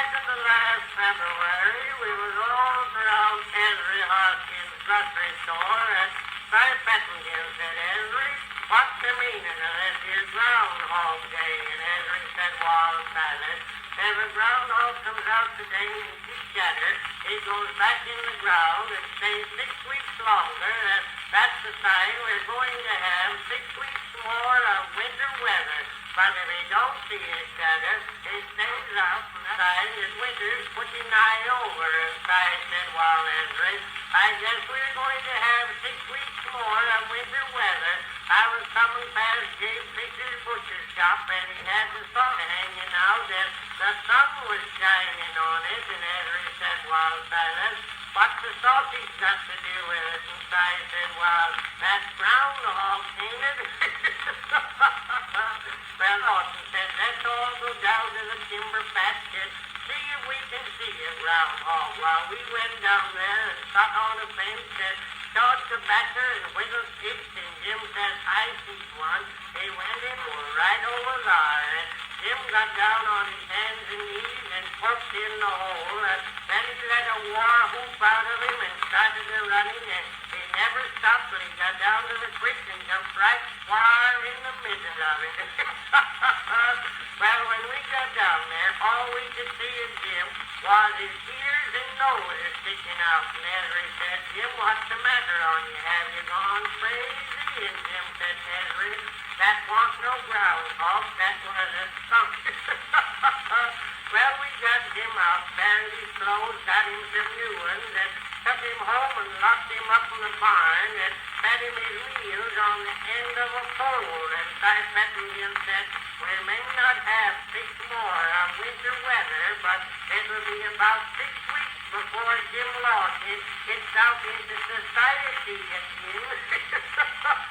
back in the last February, we was all around Henry Hoskins' grocery store and started betting him, said Henry, what's the meaning of this here Groundhog Day? And Henry said, well, Silas, if a groundhog comes out today and keeps chatter, he goes back in the ground and stays 6 weeks longer, and that's the sign we're going to have 6 weeks more of winter weather. But if he don't see his chatter, he stays out and the sign is winter's pretty nigh over. And I said, well, Henry, I guess we're going to have 6 weeks more of winter weather. I was coming past James Fisher's butcher shop and he had the sun hanging out and the sun was shining on it. And Henry said, well, Silas, what's the sausage got to do with it? And I said, well, that's groundhog, ain't it? Well, Lawson said, let's all go down to the timber basket, see if we can see a groundhog. Well, we went down there and sat on a bench and chawed tobacco and wiggled sticks, and Jim says, I see one. He went in right over there, and Jim got down on his hands and knees and poked in the hole, and then he let a war whoop out of him and started running, and he never stopped till he got down to the creek and jumped right square in the middle of it. Well, when we got down there, all we could see of Jim was his ears and nose sticking out. And Henry said, Jim, what's the matter on you? Have you gone crazy? And Jim said, Henry, that wasn't no groundhog, that was a skunk. Well, we got Jim out, buried his clothes, got him some new ones, and took him home and locked him up in the barn and fed him his meals on the end of a pole. And I betting him said, we may not have 6 more of winter weather, but it will be about 6 weeks before Jim Lawson gets out into society again.